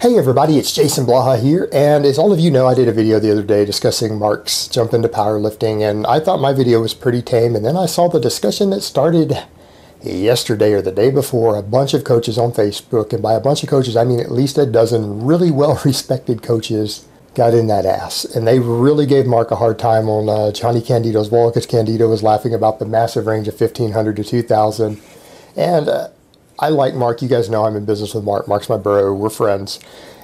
Hey everybody, it's Jason Blaha here, and as all of you know, I did a video the other day discussing Mark's jump into powerlifting, and I thought my video was pretty tame, and then I saw the discussion that started yesterday or the day before. A bunch of coaches on Facebook, and by a bunch of coaches I mean at least a dozen really well-respected coaches, got in that ass, and they really gave Mark a hard time on Johnny Candido's wall, because Candido was laughing about the massive range of 1,500 to 2,000, and I like Mark. You guys know I'm in business with Mark. Mark's my bro. We're friends.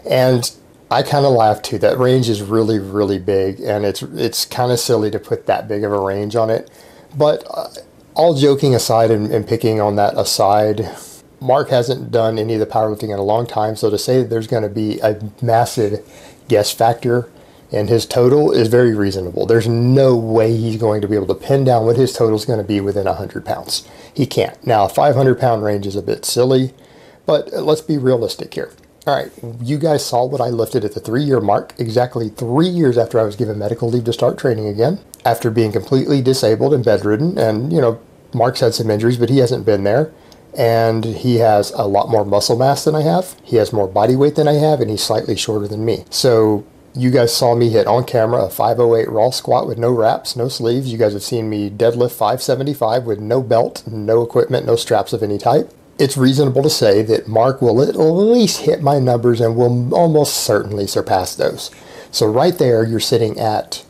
And I kind of laughed too. That range is really, really big. And it's kind of silly to put that big of a range on it. But all joking aside and picking on that aside, Mark hasn't done any of the powerlifting in a long time. So to say that there's going to be a massive guess factor in his total is very reasonable. There's no way he's going to be able to pin down what his total is going to be within 100 pounds. He can't. Now, a 500-pound range is a bit silly, but let's be realistic here. All right, you guys saw what I lifted at the 3-year mark, exactly 3 years after I was given medical leave to start training again, after being completely disabled and bedridden. And, you know, Mark's had some injuries, but he hasn't been there. And he has a lot more muscle mass than I have. He has more body weight than I have, and he's slightly shorter than me. So you guys saw me hit on camera a 508 raw squat with no wraps, no sleeves. You guys have seen me deadlift 575 with no belt, no equipment, no straps of any type. It's reasonable to say that Mark will at least hit my numbers and will almost certainly surpass those. So right there, you're sitting at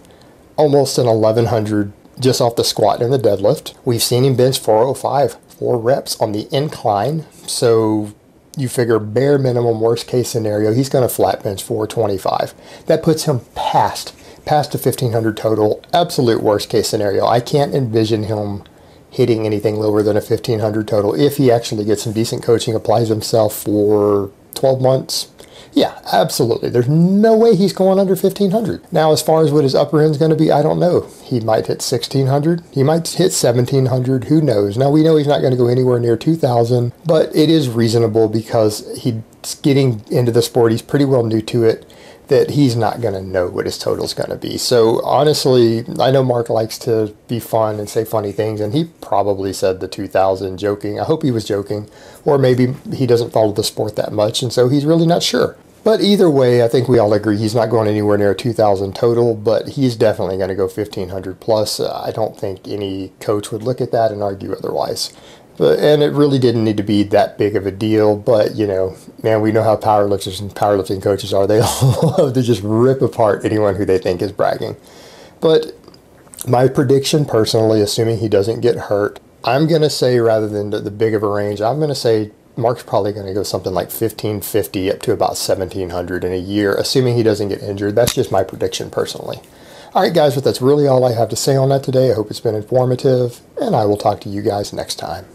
almost an 1,100 just off the squat and the deadlift. We've seen him bench 405, 4 reps on the incline. So you figure bare minimum worst case scenario, he's going to flat bench 425. That puts him past the 1,500 total. Absolute worst case scenario. I can't envision him hitting anything lower than a 1,500 total if he actually gets some decent coaching, applies himself for 12 months. Yeah, absolutely. There's no way he's going under 1,500. Now, as far as what his upper end's going to be, I don't know. He might hit 1,600. He might hit 1,700. Who knows? Now, we know he's not going to go anywhere near 2,000, but it is reasonable because he's getting into the sport. He's pretty well new to it, that he's not going to know what his total's going to be. So, honestly, I know Mark likes to be fun and say funny things, and he probably said the 2,000 joking. I hope he was joking, or maybe he doesn't follow the sport that much, and so he's really not sure. But either way, I think we all agree he's not going anywhere near 2,000 total, but he's definitely going to go 1,500 plus. I don't think any coach would look at that and argue otherwise. And it really didn't need to be that big of a deal, but, you know, man, we know how powerlifters and powerlifting coaches are. They love to just rip apart anyone who they think is bragging. But my prediction, personally, assuming he doesn't get hurt, I'm going to say, rather than the big of a range, I'm going to say Mark's probably going to go something like 1,550 up to about 1,700 in a year, assuming he doesn't get injured. That's just my prediction, personally. All right, guys, but that's really all I have to say on that today. I hope it's been informative, and I will talk to you guys next time.